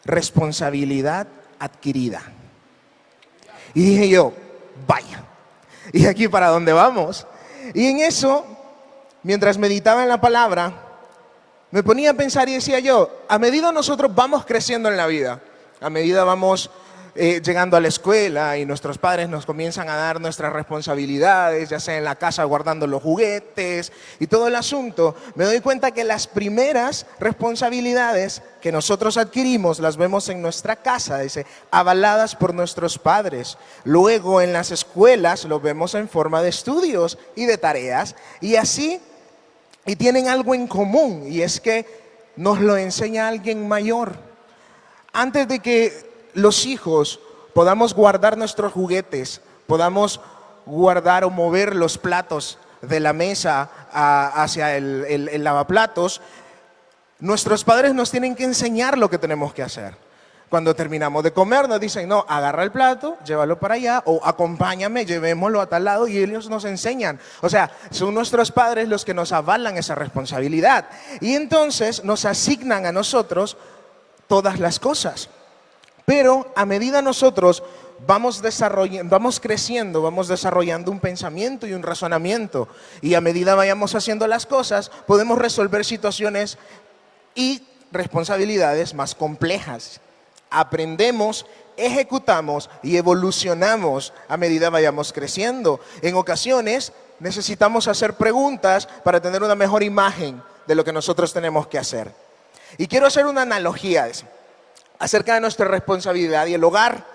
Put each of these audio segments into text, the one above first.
responsabilidad adquirida. Y dije yo, vaya, ¿y aquí para dónde vamos? Y en eso, mientras meditaba en la palabra, me ponía a pensar y decía yo, a medida nosotros vamos creciendo en la vida, a medida vamos llegando a la escuela y nuestros padres nos comienzan a dar nuestras responsabilidades, ya sea en la casa guardando los juguetes y todo el asunto, me doy cuenta que las primeras responsabilidades que nosotros adquirimos las vemos en nuestra casa, dice, avaladas por nuestros padres. Luego en las escuelas lo vemos en forma de estudios y de tareas y así, y tienen algo en común y es que nos lo enseña alguien mayor. Antes de que los hijos podamos guardar nuestros juguetes, podamos guardar o mover los platos de la mesa hacia el lavaplatos, nuestros padres nos tienen que enseñar lo que tenemos que hacer. Cuando terminamos de comer nos dicen, no, agarra el plato, llévalo para allá o acompáñame, llevémoslo a tal lado y ellos nos enseñan. O sea, son nuestros padres los que nos avalan esa responsabilidad y entonces nos asignan a nosotros todas las cosas. Pero a medida nosotros vamos creciendo, vamos desarrollando un pensamiento y un razonamiento. Y a medida vayamos haciendo las cosas, podemos resolver situaciones y responsabilidades más complejas. Aprendemos, ejecutamos y evolucionamos a medida vayamos creciendo. En ocasiones necesitamos hacer preguntas para tener una mejor imagen de lo que nosotros tenemos que hacer. Y quiero hacer una analogía de eso, acerca de nuestra responsabilidad y el hogar.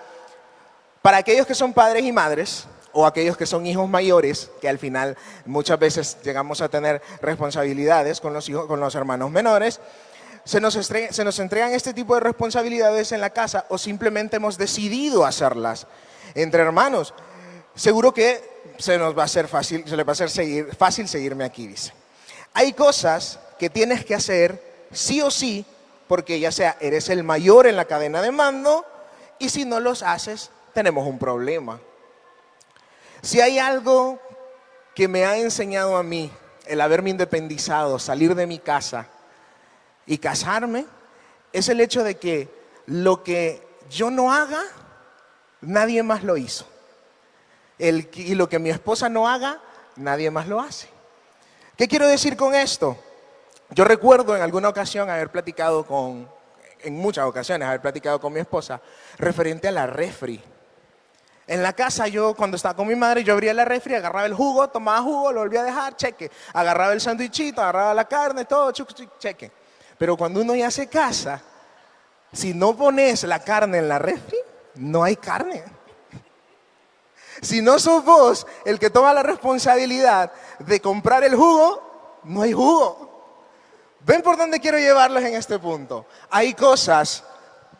Para aquellos que son padres y madres, o aquellos que son hijos mayores, que al final muchas veces llegamos a tener responsabilidades con los hijos, con los hermanos menores, se nos entregan este tipo de responsabilidades en la casa o simplemente hemos decidido hacerlas entre hermanos. Seguro que se les va a hacer fácil seguirme aquí, dice. Hay cosas que tienes que hacer sí o sí, porque ya sea eres el mayor en la cadena de mando y si no los haces, tenemos un problema. Si hay algo que me ha enseñado a mí el haberme independizado, salir de mi casa y casarme, es el hecho de que lo que yo no haga, nadie más lo hizo. Y lo que mi esposa no haga, nadie más lo hace. ¿Qué quiero decir con esto? Yo recuerdo en alguna ocasión en muchas ocasiones haber platicado con mi esposa referente a la refri. En la casa yo cuando estaba con mi madre yo abría la refri, agarraba el jugo, tomaba jugo, lo volvía a dejar, cheque. Agarraba el sándwichito, agarraba la carne, todo, cheque. Pero cuando uno ya se casa, si no pones la carne en la refri, no hay carne. Si no sos vos el que toma la responsabilidad de comprar el jugo, no hay jugo. ¿Ven por dónde quiero llevarlos en este punto? Hay cosas,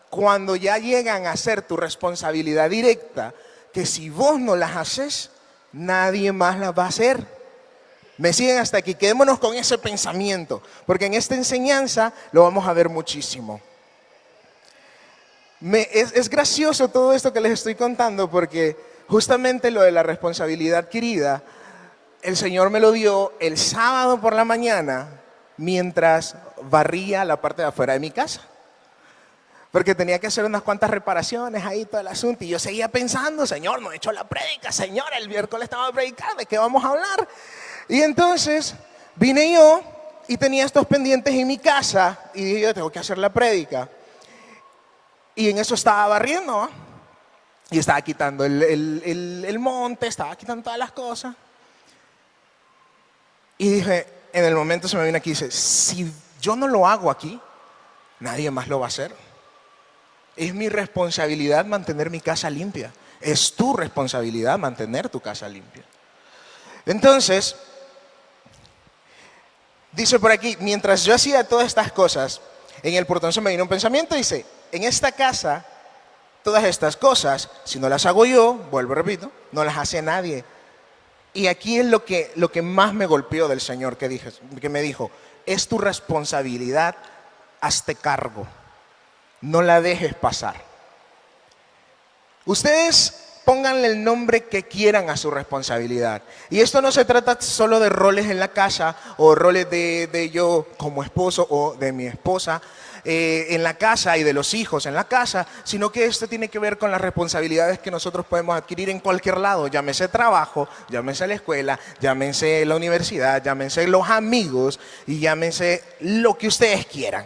cuando ya llegan a ser tu responsabilidad directa, que si vos no las haces, nadie más las va a hacer. ¿Me siguen hasta aquí? Quedémonos con ese pensamiento, porque en esta enseñanza lo vamos a ver muchísimo. Es gracioso todo esto que les estoy contando, porque justamente lo de la responsabilidad adquirida, el Señor me lo dio el sábado por la mañana, mientras barría la parte de afuera de mi casa. Porque tenía que hacer unas cuantas reparaciones ahí, todo el asunto. Y yo seguía pensando, Señor, no he hecho la prédica, Señor, el miércoles estaba predicando, ¿de qué vamos a hablar? Y entonces vine yo y tenía estos pendientes en mi casa y dije, yo tengo que hacer la prédica. Y en eso estaba barriendo, ¿eh? Y estaba quitando el monte, estaba quitando todas las cosas. Y dije, en el momento se me viene aquí y dice, si yo no lo hago aquí, nadie más lo va a hacer. Es mi responsabilidad mantener mi casa limpia. Es tu responsabilidad mantener tu casa limpia. Entonces, dice por aquí, mientras yo hacía todas estas cosas, en el portón se me vino un pensamiento, dice, en esta casa, todas estas cosas, si no las hago yo, vuelvo y repito, no las hace nadie. Y aquí es lo que más me golpeó del Señor que me dijo, es tu responsabilidad, hazte cargo, no la dejes pasar. Ustedes pónganle el nombre que quieran a su responsabilidad. Y esto no se trata solo de roles en la casa o roles de yo como esposo o de mi esposa en la casa y de los hijos en la casa, sino que esto tiene que ver con las responsabilidades que nosotros podemos adquirir en cualquier lado, llámese trabajo, llámese la escuela, llámese la universidad, llámese los amigos y llámese lo que ustedes quieran.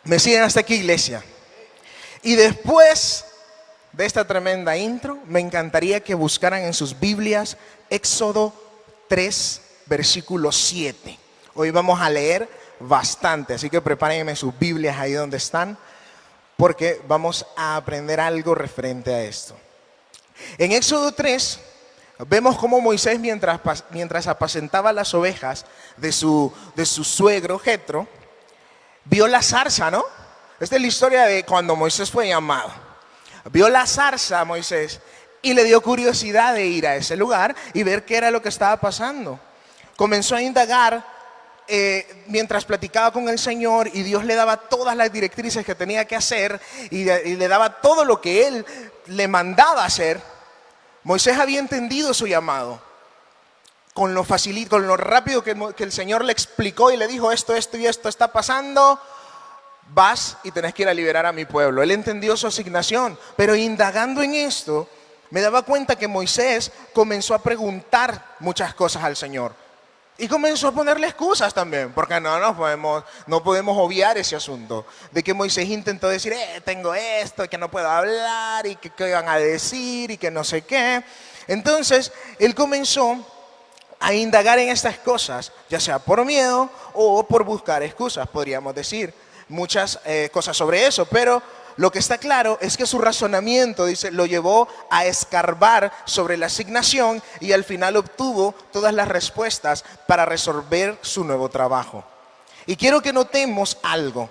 ¿Me siguen hasta aquí, iglesia? Y después de esta tremenda intro, me encantaría que buscaran en sus Biblias Éxodo 3, versículo 7. Hoy vamos a leer bastante, así que prepárenme sus Biblias ahí donde están, porque vamos a aprender algo referente a esto. En Éxodo 3 vemos cómo Moisés, mientras apacentaba las ovejas de su suegro Jetro, vio la zarza, ¿no? Esta es la historia de cuando Moisés fue llamado. Vio la zarza Moisés y le dio curiosidad de ir a ese lugar y ver qué era lo que estaba pasando. Comenzó a indagar mientras platicaba con el Señor, y Dios le daba todas las directrices que tenía que hacer y le daba todo lo que Él le mandaba hacer. Moisés había entendido su llamado. Con lo rápido que el Señor le explicó y le dijo esto y esto está pasando, vas y tenés que ir a liberar a mi pueblo. Él entendió su asignación, pero indagando en esto, me daba cuenta que Moisés comenzó a preguntar muchas cosas al Señor. Y comenzó a ponerle excusas también, porque no podemos obviar ese asunto. De que Moisés intentó decir, tengo esto, y que no puedo hablar, y que qué van a decir, y que no sé qué. Entonces, él comenzó a indagar en estas cosas, ya sea por miedo o por buscar excusas, podríamos decir muchas cosas sobre eso, pero lo que está claro es que su razonamiento, dice, lo llevó a escarbar sobre la asignación y al final obtuvo todas las respuestas para resolver su nuevo trabajo. Y quiero que notemos algo,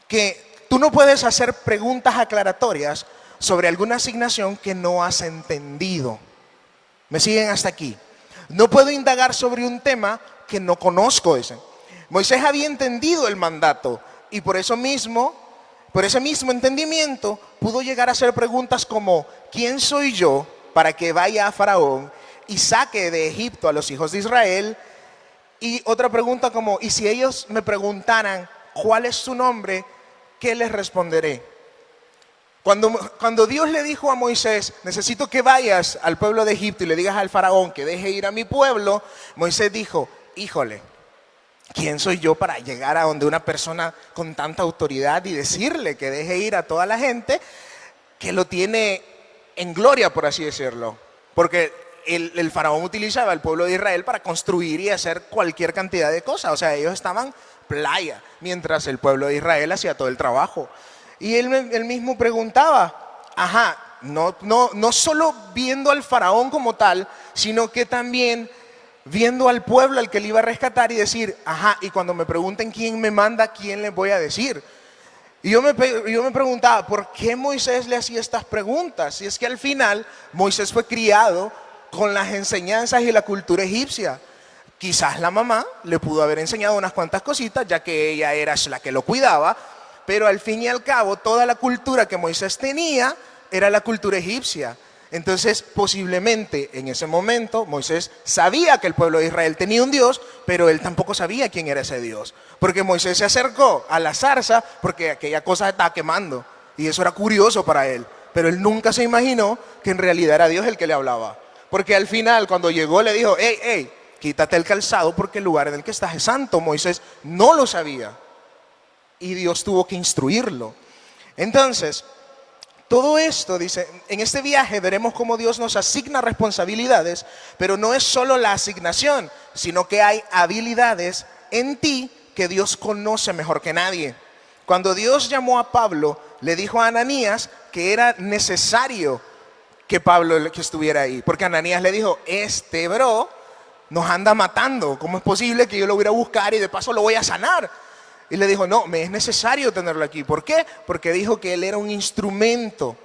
que tú no puedes hacer preguntas aclaratorias sobre alguna asignación que no has entendido. ¿Me siguen hasta aquí? No puedo indagar sobre un tema que no conozco. Moisés había entendido el mandato y por ese mismo entendimiento pudo llegar a hacer preguntas como: ¿quién soy yo para que vaya a Faraón y saque de Egipto a los hijos de Israel? Y otra pregunta como: ¿y si ellos me preguntaran cuál es su nombre, qué les responderé? Cuando Dios le dijo a Moisés: necesito que vayas al pueblo de Egipto y le digas al faraón que deje ir a mi pueblo, Moisés dijo: híjole, ¿quién soy yo para llegar a donde una persona con tanta autoridad y decirle que deje ir a toda la gente que lo tiene en gloria, por así decirlo? Porque el faraón utilizaba al pueblo de Israel para construir y hacer cualquier cantidad de cosas. O sea, ellos estaban playa, mientras el pueblo de Israel hacía todo el trabajo. Y él mismo preguntaba, no solo viendo al faraón como tal, sino que también viendo al pueblo al que le iba a rescatar y decir, y cuando me pregunten quién me manda, ¿quién les voy a decir? Y yo me preguntaba, ¿por qué Moisés le hacía estas preguntas? Si es que al final Moisés fue criado con las enseñanzas y la cultura egipcia. Quizás la mamá le pudo haber enseñado unas cuantas cositas, ya que ella era la que lo cuidaba, pero al fin y al cabo toda la cultura que Moisés tenía era la cultura egipcia. Entonces, posiblemente en ese momento Moisés sabía que el pueblo de Israel tenía un Dios, pero él tampoco sabía quién era ese Dios. Porque Moisés se acercó a la zarza porque aquella cosa estaba quemando y eso era curioso para él. Pero él nunca se imaginó que en realidad era Dios el que le hablaba. Porque al final, cuando llegó, le dijo, hey, quítate el calzado porque el lugar en el que estás es santo. Moisés no lo sabía y Dios tuvo que instruirlo. Entonces, todo esto, dice, en este viaje veremos cómo Dios nos asigna responsabilidades, pero no es solo la asignación, sino que hay habilidades en ti que Dios conoce mejor que nadie. Cuando Dios llamó a Pablo, le dijo a Ananías que era necesario que Pablo que estuviera ahí, porque Ananías le dijo, este bro nos anda matando, ¿cómo es posible que yo lo voy a buscar y de paso lo voy a sanar? Y le dijo, no, me es necesario tenerlo aquí. ¿Por qué? Porque dijo que él era un instrumento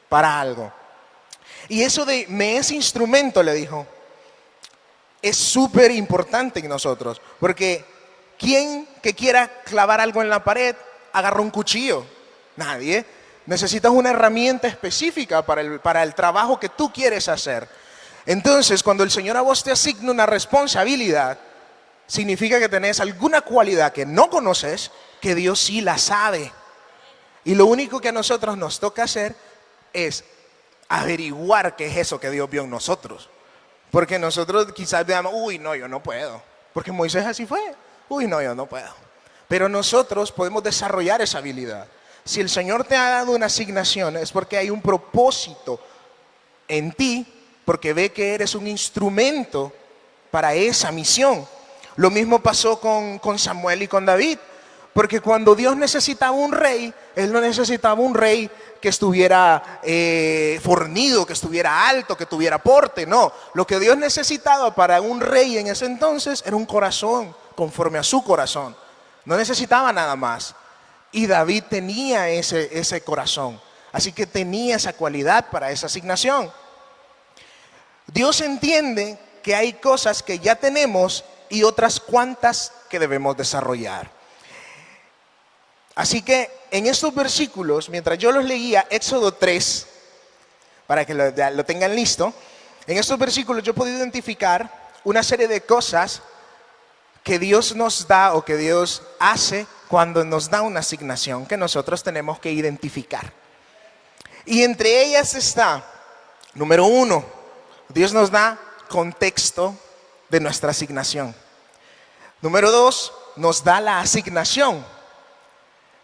para algo. Y eso de me es instrumento, le dijo, es súper importante en nosotros. Porque ¿quién que quiera clavar algo en la pared agarra un cuchillo? Nadie. Necesitas una herramienta específica para el trabajo que tú quieres hacer. Entonces, cuando el Señor a vos te asigna una responsabilidad, significa que tenés alguna cualidad que no conoces, que Dios sí la sabe. Y lo único que a nosotros nos toca hacer es averiguar qué es eso que Dios vio en nosotros. Porque nosotros quizás veamos, uy, no, yo no puedo. Porque Moisés así fue. Uy, no, yo no puedo. Pero nosotros podemos desarrollar esa habilidad. Si el Señor te ha dado una asignación, es porque hay un propósito en ti, porque ve que eres un instrumento para esa misión. Lo mismo pasó con Samuel y con David. Porque cuando Dios necesitaba un rey, Él no necesitaba un rey que estuviera fornido, que estuviera alto, que tuviera porte. No, lo que Dios necesitaba para un rey en ese entonces era un corazón conforme a su corazón. No necesitaba nada más. Y David tenía ese corazón. Así que tenía esa cualidad para esa asignación. Dios entiende que hay cosas que ya tenemos y otras cuantas que debemos desarrollar. Así que en estos versículos, mientras yo los leía, Éxodo 3, para que lo tengan listo, en estos versículos yo puedo identificar una serie de cosas que Dios nos da o que Dios hace cuando nos da una asignación que nosotros tenemos que identificar. Y entre ellas está, número 1, Dios nos da contexto de nuestra asignación. Número 2, nos da la asignación.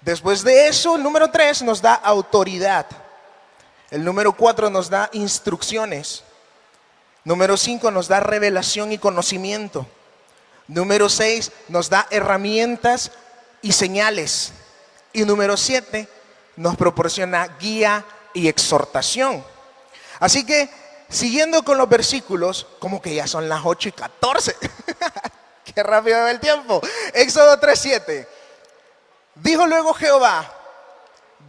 Después de eso, el número 3 nos da autoridad. El número 4 nos da instrucciones. Número 5 nos da revelación y conocimiento. Número 6 nos da herramientas y señales. Y número 7 nos proporciona guía y exhortación. Así que, siguiendo con los versículos, como que ya son las 8:14. Qué rápido va el tiempo. Éxodo 3:7. Dijo luego Jehová: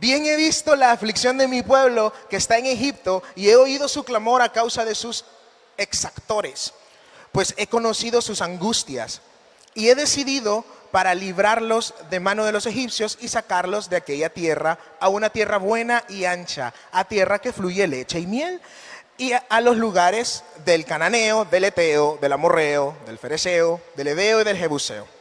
bien he visto la aflicción de mi pueblo que está en Egipto, y he oído su clamor a causa de sus exactores, pues he conocido sus angustias, y he decidido para librarlos de mano de los egipcios y sacarlos de aquella tierra a una tierra buena y ancha, a tierra que fluye leche y miel, y a los lugares del cananeo, del eteo, del amorreo, del fereceo, del heveo y del jebuseo.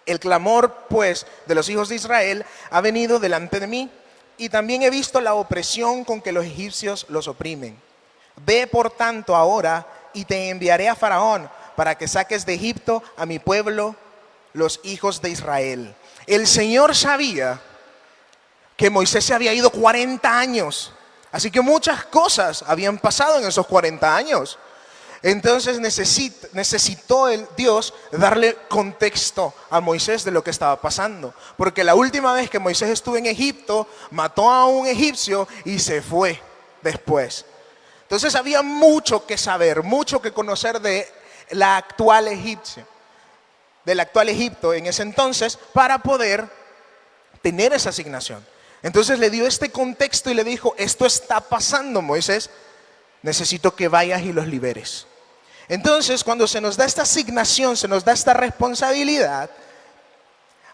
El clamor, pues, de los hijos de Israel ha venido delante de mí, y también he visto la opresión con que los egipcios los oprimen. Ve, por tanto, ahora, y te enviaré a Faraón, para que saques de Egipto a mi pueblo, los hijos de Israel. El Señor sabía que Moisés se había ido 40 años, así que muchas cosas habían pasado en esos 40 años. Entonces necesitó el Dios darle contexto a Moisés de lo que estaba pasando. Porque la última vez que Moisés estuvo en Egipto, mató a un egipcio y se fue después. Entonces había mucho que saber, mucho que conocer de la actual Egipcio, del actual Egipto en ese entonces, para poder tener esa asignación. Entonces le dio este contexto y le dijo: esto está pasando, Moisés, necesito que vayas y los liberes. Entonces, cuando se nos da esta asignación, se nos da esta responsabilidad,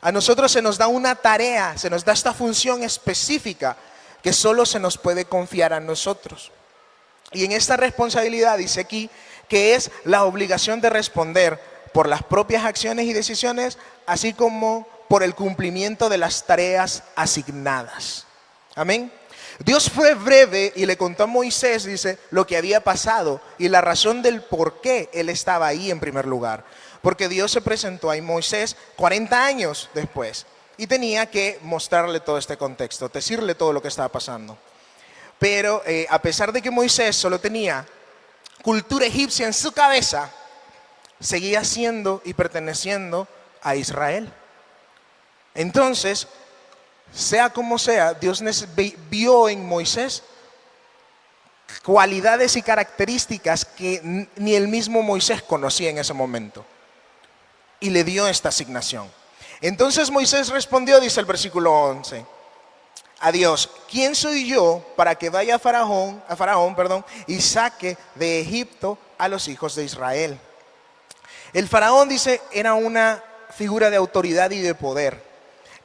a nosotros se nos da una tarea, se nos da esta función específica que solo se nos puede confiar a nosotros. Y en esta responsabilidad dice aquí que es la obligación de responder por las propias acciones y decisiones, así como por el cumplimiento de las tareas asignadas. Amén. Dios fue breve y le contó a Moisés, dice, lo que había pasado y la razón del por qué él estaba ahí en primer lugar. Porque Dios se presentó a Moisés 40 años después y tenía que mostrarle todo este contexto, decirle todo lo que estaba pasando. Pero a pesar de que Moisés solo tenía cultura egipcia en su cabeza, seguía siendo y perteneciendo a Israel. Entonces, sea como sea, Dios vio en Moisés cualidades y características que ni el mismo Moisés conocía en ese momento. Y le dio esta asignación. Entonces Moisés respondió, dice el versículo 11, a Dios: ¿quién soy yo para que vaya a Faraón, y saque de Egipto a los hijos de Israel? El faraón, dice, era una figura de autoridad y de poder.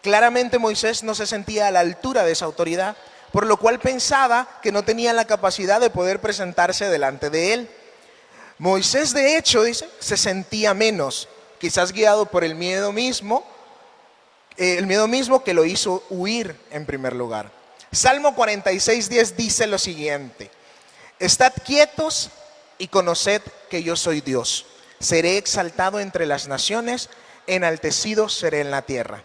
Claramente Moisés no se sentía a la altura de esa autoridad, por lo cual pensaba que no tenía la capacidad de poder presentarse delante de él. Moisés, de hecho, dice, se sentía menos, quizás guiado por el miedo mismo que lo hizo huir en primer lugar. Salmo 46:10 dice lo siguiente: estad quietos y conoced que yo soy Dios. Seré exaltado entre las naciones, enaltecido seré en la tierra.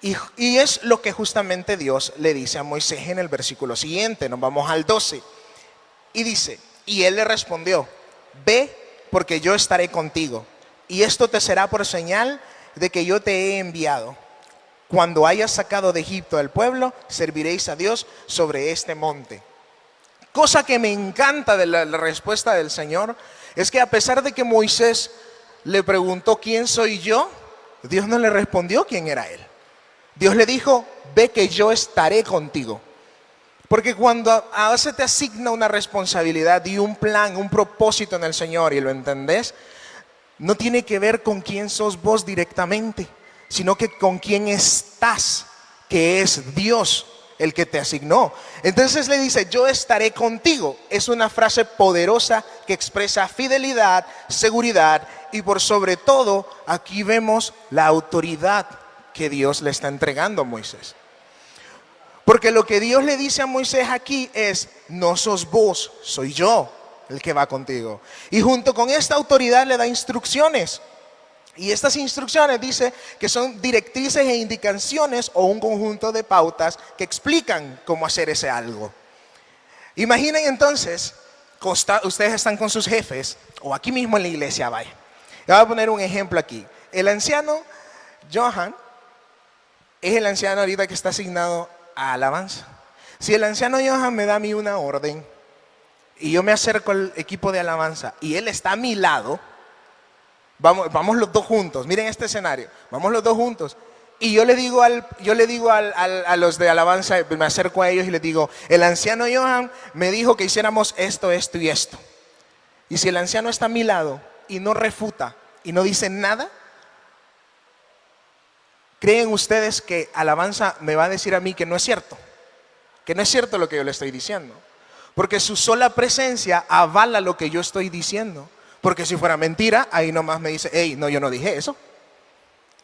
Y es lo que justamente Dios le dice a Moisés en el versículo siguiente. Nos vamos al 12. Y dice, y él le respondió: ve, porque yo estaré contigo, y esto te será por señal de que yo te he enviado. Cuando hayas sacado de Egipto al pueblo, serviréis a Dios sobre este monte. Cosa que me encanta de la respuesta del Señor es que a pesar de que Moisés le preguntó ¿quién soy yo?, Dios no le respondió quién era él. Dios le dijo: ve que yo estaré contigo. Porque cuando a se te asigna una responsabilidad y un plan, un propósito en el Señor, y lo entendés, no tiene que ver con quién sos vos directamente, sino que con quién estás, que es Dios el que te asignó. Entonces le dice: yo estaré contigo. Es una frase poderosa que expresa fidelidad, seguridad, y por sobre todo aquí vemos la autoridad que Dios le está entregando a Moisés. Porque lo que Dios le dice a Moisés aquí es: no sos vos, soy yo el que va contigo. Y junto con esta autoridad le da instrucciones. Y estas instrucciones dice que son directrices e indicaciones o un conjunto de pautas que explican cómo hacer ese algo. Imaginen entonces, ustedes están con sus jefes o aquí mismo en la iglesia, vaya. Le voy a poner un ejemplo aquí. El anciano Johan es el anciano ahorita que está asignado a alabanza. Si el anciano Johan me da a mí una orden y yo me acerco al equipo de alabanza y él está a mi lado, vamos los dos juntos, miren este escenario, vamos los dos juntos, y yo le digo a los de alabanza, me acerco a ellos y les digo: el anciano Johan me dijo que hiciéramos esto, esto y esto. Y si el anciano está a mi lado y no refuta y no dice nada, ¿creen ustedes que alabanza me va a decir a mí que no es cierto? Que no es cierto lo que yo le estoy diciendo. Porque su sola presencia avala lo que yo estoy diciendo. Porque si fuera mentira, ahí nomás me dice: hey, no, yo no dije eso.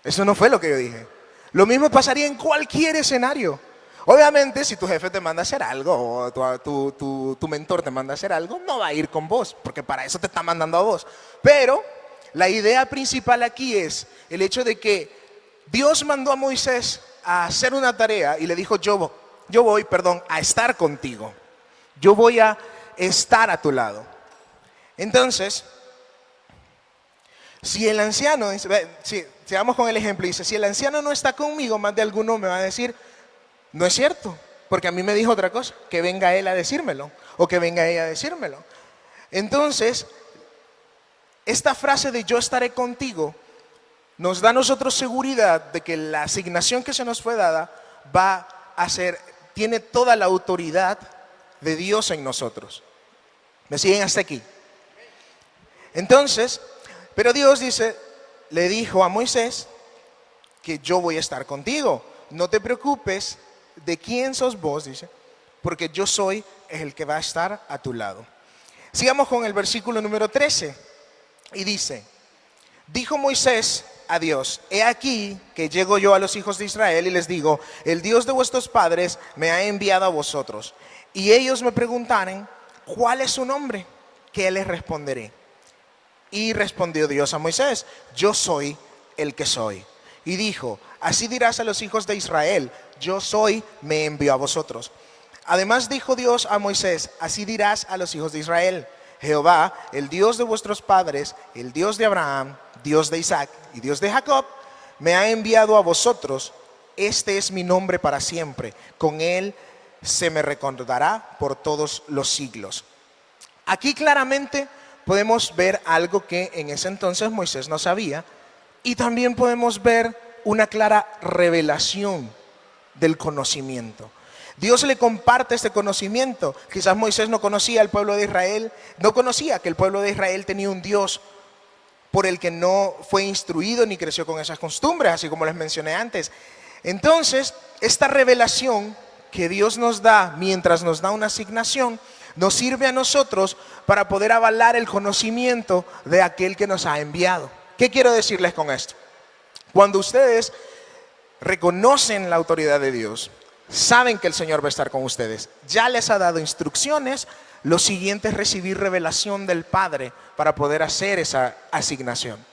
Eso no fue lo que yo dije. Lo mismo pasaría en cualquier escenario. Obviamente, si tu jefe te manda a hacer algo, o tu mentor te manda a hacer algo, no va a ir con vos, porque para eso te está mandando a vos. Pero la idea principal aquí es el hecho de que Dios mandó a Moisés a hacer una tarea y le dijo: yo voy a estar contigo. Yo voy a estar a tu lado. Entonces, si el anciano, si vamos con el ejemplo, dice: si el anciano no está conmigo, más de alguno me va a decir: no es cierto, porque a mí me dijo otra cosa, que venga él a decírmelo, o que venga ella a decírmelo. Entonces, esta frase de yo estaré contigo nos da a nosotros seguridad de que la asignación que se nos fue dada tiene toda la autoridad de Dios en nosotros. ¿Me siguen hasta aquí? Entonces, pero Dios le dijo a Moisés que yo voy a estar contigo. No te preocupes de quién sos vos, dice, porque yo soy el que va a estar a tu lado. Sigamos con el versículo número 13. Y dice: dijo Moisés a Dios: he aquí que llego yo a los hijos de Israel y les digo: el Dios de vuestros padres me ha enviado a vosotros. Y ellos me preguntaren: ¿cuál es su nombre? ¿Qué les responderé? Y respondió Dios a Moisés: yo soy el que soy. Y dijo: así dirás a los hijos de Israel: yo soy, me envió a vosotros. Además dijo Dios a Moisés: así dirás a los hijos de Israel: Jehová, el Dios de vuestros padres, el Dios de Abraham, Dios de Isaac y Dios de Jacob, me ha enviado a vosotros. Este es mi nombre para siempre. Con él se me recordará por todos los siglos. Aquí claramente podemos ver algo que en ese entonces Moisés no sabía, y también podemos ver una clara revelación del conocimiento. Dios le comparte este conocimiento. Quizás Moisés no conocía al pueblo de Israel, no conocía que el pueblo de Israel tenía un Dios por el que no fue instruido ni creció con esas costumbres, así como les mencioné antes. Entonces, esta revelación que Dios nos da mientras nos da una asignación, nos sirve a nosotros para poder avalar el conocimiento de aquel que nos ha enviado. ¿Qué quiero decirles con esto? Cuando ustedes reconocen la autoridad de Dios, saben que el Señor va a estar con ustedes, ya les ha dado instrucciones, lo siguiente es recibir revelación del Padre para poder hacer esa asignación.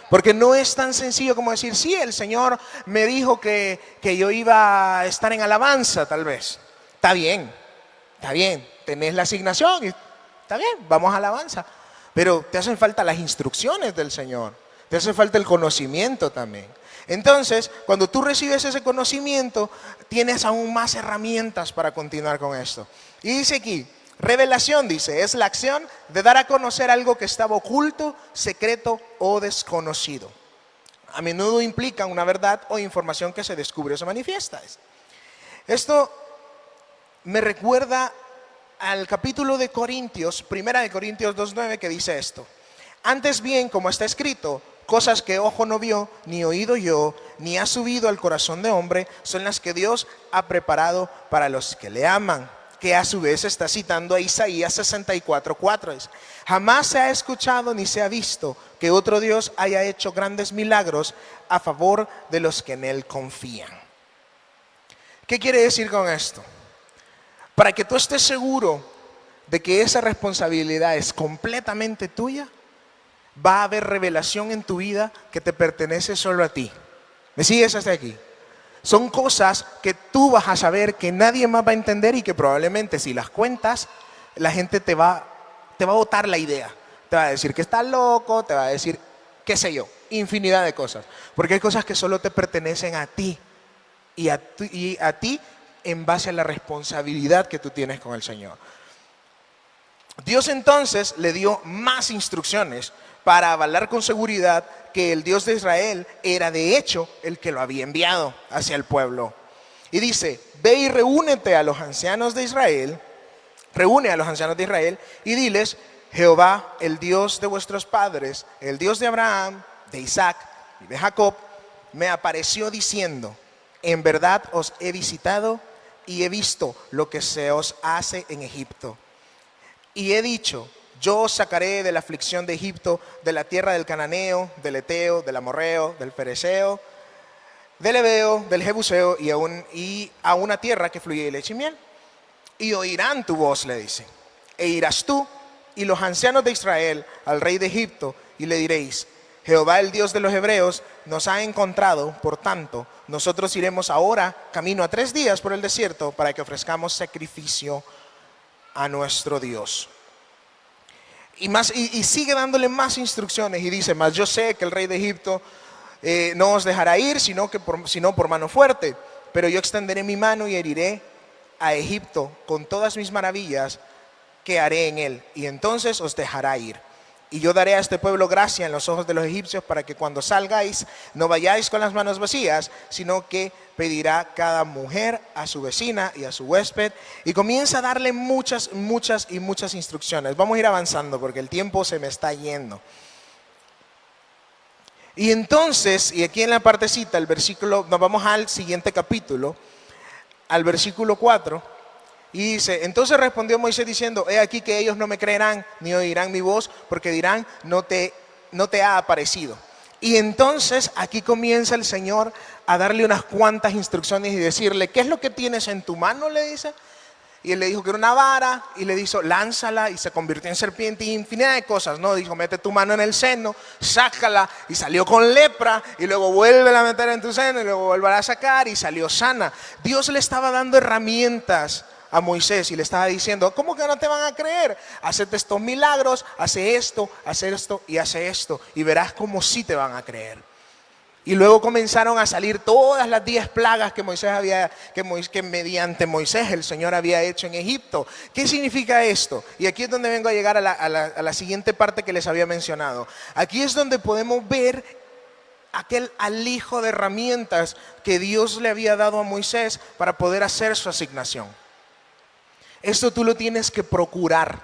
Porque no es tan sencillo como decir, sí, el Señor me dijo que yo iba a estar en alabanza, tal vez. Está bien, tenés la asignación y está bien, vamos a alabanza. Pero te hacen falta las instrucciones del Señor, te hace falta el conocimiento también. Entonces, cuando tú recibes ese conocimiento, tienes aún más herramientas para continuar con esto. Y dice aquí, revelación, dice, es la acción de dar a conocer algo que estaba oculto, secreto o desconocido. A menudo implica una verdad o información que se descubre o se manifiesta. Esto me recuerda al capítulo de Corintios, primera de Corintios 2:9, que dice esto. Antes bien, como está escrito, cosas que ojo no vio, ni oído yo, ni ha subido al corazón de hombre, son las que Dios ha preparado para los que le aman. Que a su vez está citando a Isaías 64:4. Jamás se ha escuchado ni se ha visto que otro Dios haya hecho grandes milagros a favor de los que en Él confían. ¿Qué quiere decir con esto? Para que tú estés seguro de que esa responsabilidad es completamente tuya, va a haber revelación en tu vida que te pertenece solo a ti. ¿Me sigues hasta aquí? Son cosas que tú vas a saber que nadie más va a entender y que probablemente si las cuentas, la gente te va a botar la idea. Te va a decir que estás loco, te va a decir, qué sé yo, infinidad de cosas. Porque hay cosas que solo te pertenecen a ti y a ti en base a la responsabilidad que tú tienes con el Señor. Dios entonces le dio más instrucciones para avalar con seguridad que el Dios de Israel era de hecho el que lo había enviado hacia el pueblo. Y dice, ve y reúnete a los ancianos de Israel, reúne a los ancianos de Israel y diles, Jehová, el Dios de vuestros padres, el Dios de Abraham, de Isaac y de Jacob, me apareció diciendo, en verdad os he visitado y he visto lo que se os hace en Egipto. Y he dicho, yo os sacaré de la aflicción de Egipto, de la tierra del Cananeo, del Eteo, del Amorreo, del Fereceo, del Ebeo, del Jebuseo y a una tierra que fluye leche y miel. Y oirán tu voz, le dice, e irás tú y los ancianos de Israel al rey de Egipto y le diréis, Jehová el Dios de los hebreos nos ha encontrado, por tanto, nosotros iremos ahora camino a 3 días por el desierto para que ofrezcamos sacrificio a nuestro Dios. Y sigue dándole más instrucciones y dice, mas yo sé que el rey de Egipto no os dejará ir, sino por mano fuerte, pero yo extenderé mi mano y heriré a Egipto con todas mis maravillas que haré en él, y entonces os dejará ir. Y yo daré a este pueblo gracia en los ojos de los egipcios para que cuando salgáis no vayáis con las manos vacías, sino que pedirá cada mujer a su vecina y a su huésped. Y comienza a darle muchas instrucciones. Vamos a ir avanzando porque el tiempo se me está yendo. Y entonces, y aquí en la partecita, el versículo, nos vamos al siguiente capítulo, al versículo 4. Y dice, entonces respondió Moisés diciendo, he aquí que ellos no me creerán ni oirán mi voz, porque dirán, no te ha aparecido. Y entonces aquí comienza el Señor a darle unas cuantas instrucciones y decirle, ¿qué es lo que tienes en tu mano? Le dice. Y él le dijo que era una vara y le dijo, lánzala, y se convirtió en serpiente y infinidad de cosas, ¿no? Dijo, mete tu mano en el seno, sácala, y salió con lepra, y luego vuelve a meter en tu seno y luego vuelve a sacar y salió sana. Dios le estaba dando herramientas a Moisés y le estaba diciendo, ¿cómo que no te van a creer? Hacete estos milagros, hace esto y hace esto, y verás cómo sí te van a creer. Y luego comenzaron a salir todas las 10 plagas que que mediante Moisés el Señor había hecho en Egipto. ¿Qué significa esto? Y aquí es donde vengo a llegar a la siguiente parte que les había mencionado. Aquí es donde podemos ver aquel alijo de herramientas que Dios le había dado a Moisés para poder hacer su asignación. Esto tú lo tienes que procurar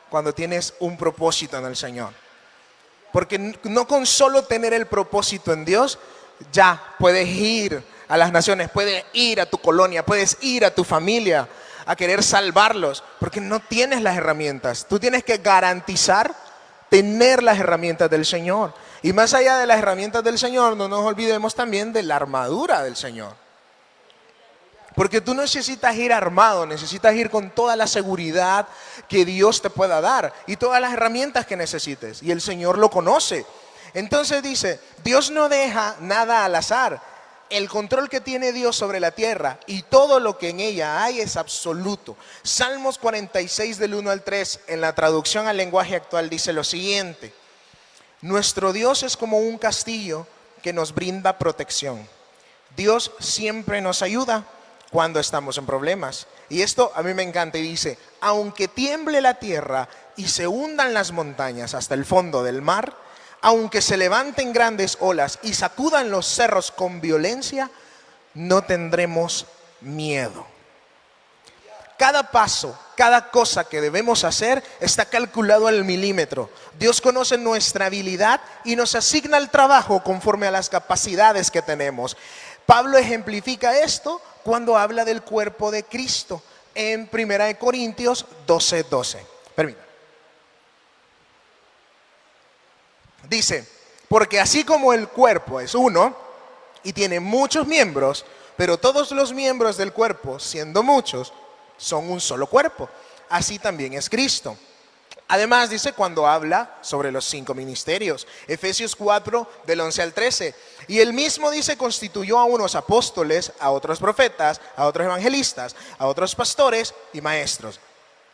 cuando tienes un propósito en el Señor. Porque no con solo tener el propósito en Dios, ya puedes ir a las naciones, puedes ir a tu colonia, puedes ir a tu familia a querer salvarlos, porque no tienes las herramientas. Tú tienes que garantizar tener las herramientas del Señor. Y más allá de las herramientas del Señor, no nos olvidemos también de la armadura del Señor. Porque tú necesitas ir armado, necesitas ir con toda la seguridad que Dios te pueda dar y todas las herramientas que necesites. Y el Señor lo conoce. Entonces dice, Dios no deja nada al azar. El control que tiene Dios sobre la tierra y todo lo que en ella hay es absoluto. Salmos 46 del 1 al 3 en la traducción al lenguaje actual dice lo siguiente: nuestro Dios es como un castillo que nos brinda protección. Dios siempre nos ayuda cuando estamos en problemas. Y esto a mí me encanta y dice, aunque tiemble la tierra y se hundan las montañas hasta el fondo del mar, aunque se levanten grandes olas y sacudan los cerros con violencia, no tendremos miedo. Cada paso, cada cosa que debemos hacer está calculado al milímetro. Dios conoce nuestra habilidad y nos asigna el trabajo conforme a las capacidades que tenemos. Pablo ejemplifica esto cuando habla del cuerpo de Cristo en 1 Corintios 12:12. Permítame. Dice, porque así como el cuerpo es uno y tiene muchos miembros, pero todos los miembros del cuerpo, siendo muchos, son un solo cuerpo, así también es Cristo. Además dice cuando habla sobre los 5 ministerios, Efesios 4 del 11 al 13, y él mismo dice constituyó a unos apóstoles, a otros profetas, a otros evangelistas, a otros pastores y maestros,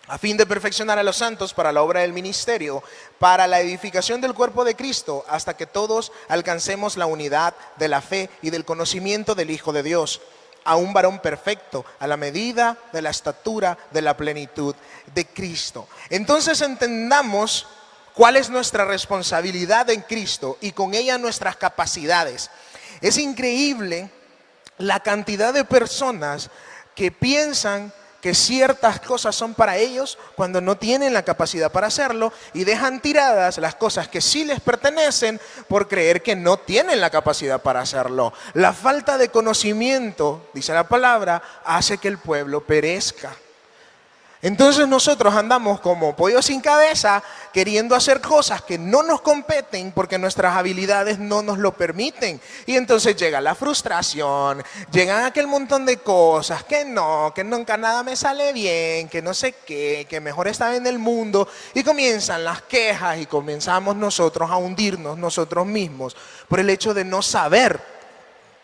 a fin de perfeccionar a los santos para la obra del ministerio, para la edificación del cuerpo de Cristo, hasta que todos alcancemos la unidad de la fe y del conocimiento del Hijo de Dios, a un varón perfecto, a la medida de la estatura de la plenitud de Cristo. Entonces entendamos cuál es nuestra responsabilidad en Cristo y con ella nuestras capacidades. Es increíble la cantidad de personas que piensan que ciertas cosas son para ellos cuando no tienen la capacidad para hacerlo y dejan tiradas las cosas que sí les pertenecen por creer que no tienen la capacidad para hacerlo. La falta de conocimiento, dice la palabra, hace que el pueblo perezca. Entonces nosotros andamos como pollos sin cabeza queriendo hacer cosas que no nos competen porque nuestras habilidades no nos lo permiten. Y entonces llega la frustración, llegan aquel montón de cosas que nunca nada me sale bien, que no sé qué, que mejor estar en el mundo. Y comienzan las quejas y comenzamos nosotros a hundirnos nosotros mismos por el hecho de no saber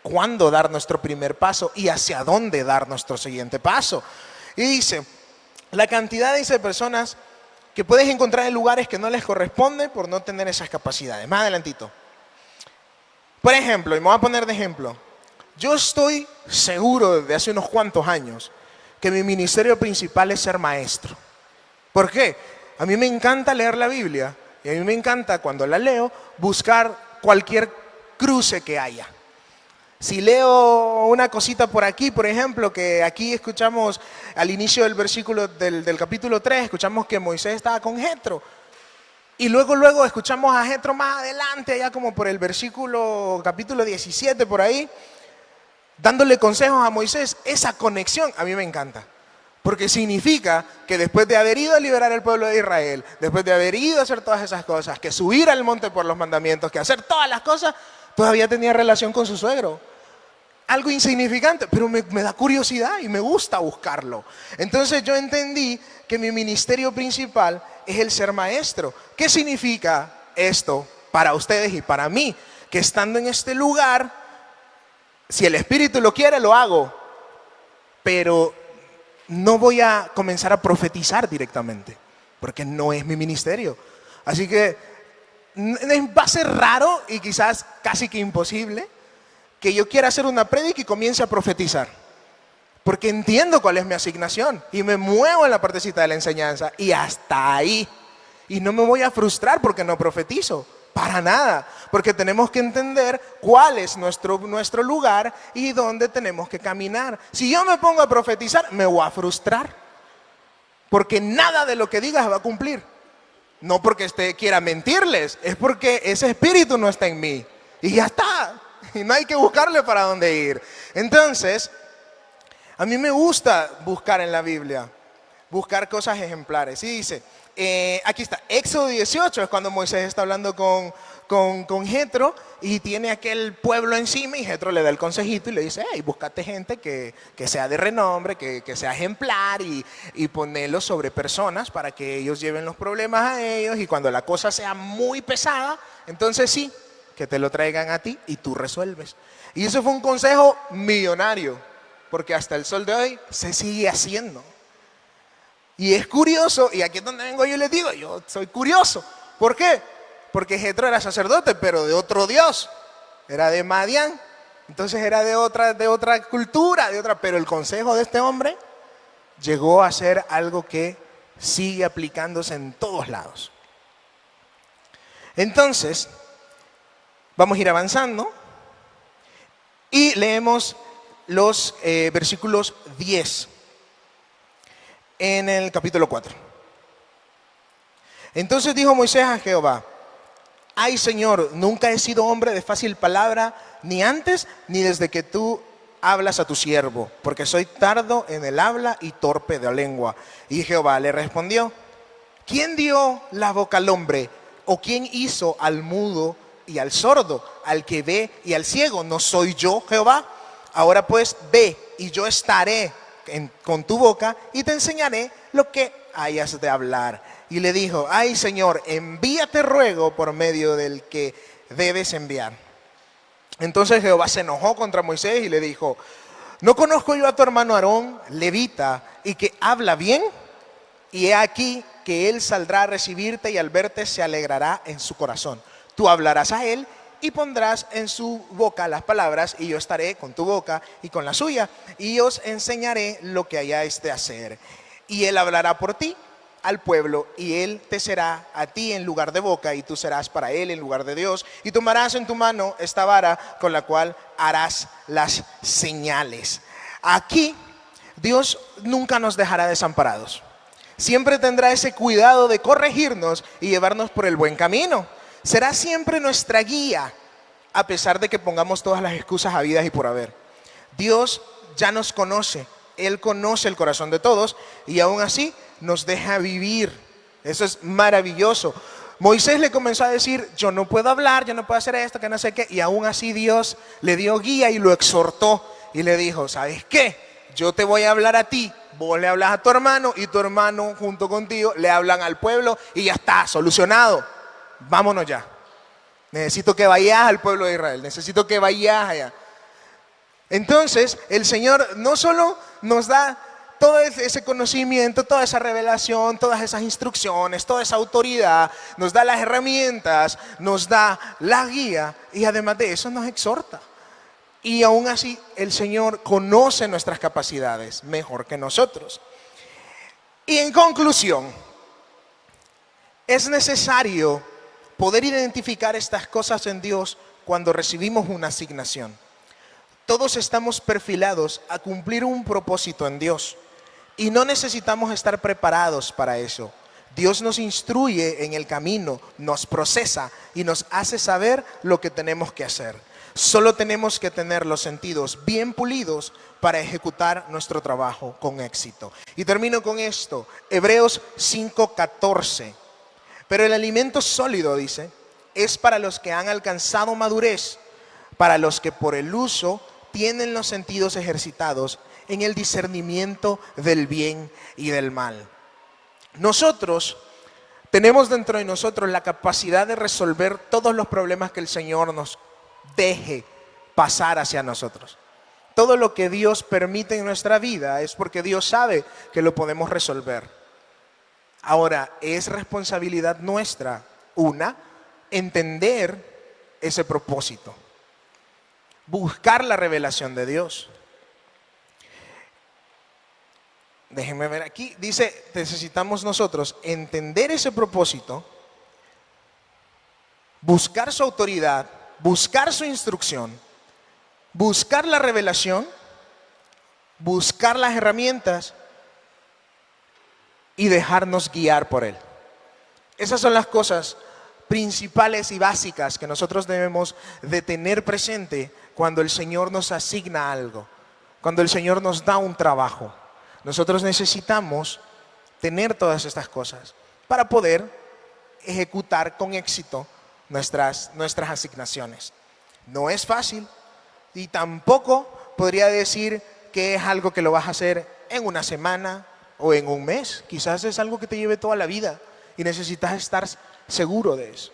cuándo dar nuestro primer paso y hacia dónde dar nuestro siguiente paso. Y dice, la cantidad de personas que puedes encontrar en lugares que no les corresponde por no tener esas capacidades. Más adelantito. Por ejemplo, y me voy a poner de ejemplo, yo estoy seguro desde hace unos cuantos años que mi ministerio principal es ser maestro. ¿Por qué? A mí me encanta leer la Biblia y a mí me encanta cuando la leo buscar cualquier cruce que haya. Si leo una cosita por aquí, por ejemplo, que aquí escuchamos al inicio del versículo del capítulo 3, escuchamos que Moisés estaba con Jetro. Y luego escuchamos a Jetro más adelante, allá como por el capítulo 17 por ahí, dándole consejos a Moisés. Esa conexión a mí me encanta. Porque significa que después de haber ido a liberar al pueblo de Israel, después de haber ido a hacer todas esas cosas, que subir al monte por los mandamientos, que hacer todas las cosas, todavía tenía relación con su suegro. Algo insignificante, pero me da curiosidad y me gusta buscarlo. Entonces yo entendí que mi ministerio principal es el ser maestro. ¿Qué significa esto para ustedes y para mí? Que estando en este lugar, si el Espíritu lo quiere, lo hago. Pero no voy a comenzar a profetizar directamente, porque no es mi ministerio. Así que va a ser raro y quizás casi que imposible que yo quiera hacer una prédica y comience a profetizar, porque entiendo cuál es mi asignación y me muevo en la partecita de la enseñanza y hasta ahí. Y no me voy a frustrar porque no profetizo, para nada, porque tenemos que entender cuál es nuestro lugar y dónde tenemos que caminar. Si yo me pongo a profetizar, me voy a frustrar, porque nada de lo que digas va a cumplir. No porque quiera mentirles, es porque ese espíritu no está en mí. Y ya está. y no hay que buscarle para dónde ir. Entonces, a mí me gusta buscar en la Biblia, buscar cosas ejemplares. Y dice, aquí está, Éxodo 18 es cuando Moisés está hablando con Jetro y tiene aquel pueblo encima y Jetro le da el consejito y le dice, hey, búscate gente que sea de renombre, que sea ejemplar y ponelo sobre personas para que ellos lleven los problemas a ellos y cuando la cosa sea muy pesada, entonces sí, que te lo traigan a ti y tú resuelves. Y eso fue un consejo millonario, porque hasta el sol de hoy se sigue haciendo. Y es curioso, y aquí es donde vengo yo y les digo, yo soy curioso. ¿Por qué? Porque Jetro era sacerdote, pero de otro Dios. Era de Madián. Entonces era de otra cultura, pero el consejo de este hombre llegó a ser algo que sigue aplicándose en todos lados. Entonces, vamos a ir avanzando y leemos los versículos 10 en el capítulo 4. Entonces dijo Moisés a Jehová, ay Señor, nunca he sido hombre de fácil palabra, ni antes ni desde que tú hablas a tu siervo, porque soy tardo en el habla y torpe de lengua. Y Jehová le respondió, ¿quién dio la boca al hombre? ¿O quién hizo al mudo y al sordo, al que ve y al ciego? ¿No soy yo, Jehová? Ahora pues ve y yo estaré con tu boca y te enseñaré lo que hayas de hablar. Y le dijo, ay Señor, envíate ruego por medio del que debes enviar. Entonces Jehová se enojó contra Moisés y le dijo, ¿no conozco yo a tu hermano Aarón, levita, y que habla bien? Y he aquí que él saldrá a recibirte y al verte se alegrará en su corazón. Tú hablarás a él y pondrás en su boca las palabras y yo estaré con tu boca y con la suya y os enseñaré lo que hayáis de hacer. Y él hablará por ti al pueblo y él te será a ti en lugar de boca y tú serás para él en lugar de Dios y tomarás en tu mano esta vara con la cual harás las señales. Aquí Dios nunca nos dejará desamparados. Siempre tendrá ese cuidado de corregirnos y llevarnos por el buen camino. Será siempre nuestra guía, a pesar de que pongamos todas las excusas habidas y por haber. Dios ya nos conoce, Él conoce el corazón de todos y aún así nos deja vivir. Eso es maravilloso. Moisés le comenzó a decir, yo no puedo hablar, yo no puedo hacer esto, que no sé qué. Y aún así Dios le dio guía y lo exhortó y le dijo, ¿sabes qué? Yo te voy a hablar a ti, vos le hablas a tu hermano y tu hermano junto contigo le hablan al pueblo y ya está, solucionado. Vámonos ya. Necesito que vayas al pueblo de Israel, necesito que vayas allá. Entonces, el Señor no solo nos da todo ese conocimiento, toda esa revelación, todas esas instrucciones, toda esa autoridad, nos da las herramientas, nos da la guía y además de eso nos exhorta. Y aún así el Señor conoce nuestras capacidades mejor que nosotros. Y en conclusión, es necesario poder identificar estas cosas en Dios cuando recibimos una asignación. Todos estamos perfilados a cumplir un propósito en Dios y no necesitamos estar preparados para eso. Dios nos instruye en el camino, nos procesa y nos hace saber lo que tenemos que hacer. Solo tenemos que tener los sentidos bien pulidos para ejecutar nuestro trabajo con éxito. Y termino con esto, Hebreos 5:14. Pero el alimento sólido, dice, es para los que han alcanzado madurez, para los que por el uso tienen los sentidos ejercitados en el discernimiento del bien y del mal. Nosotros tenemos dentro de nosotros la capacidad de resolver todos los problemas que el Señor nos deje pasar hacia nosotros. Todo lo que Dios permite en nuestra vida es porque Dios sabe que lo podemos resolver. Ahora, es responsabilidad nuestra, entender ese propósito, buscar la revelación de Dios. Déjenme ver aquí, dice, necesitamos nosotros entender ese propósito, buscar su autoridad, buscar su instrucción, buscar la revelación, buscar las herramientas y dejarnos guiar por Él. Esas son las cosas principales y básicas que nosotros debemos de tener presente cuando el Señor nos asigna algo, cuando el Señor nos da un trabajo. Nosotros necesitamos tener todas estas cosas para poder ejecutar con éxito nuestras asignaciones. No es fácil y tampoco podría decir que es algo que lo vas a hacer en una semana o en un mes. Quizás es algo que te lleve toda la vida y necesitas estar seguro de eso.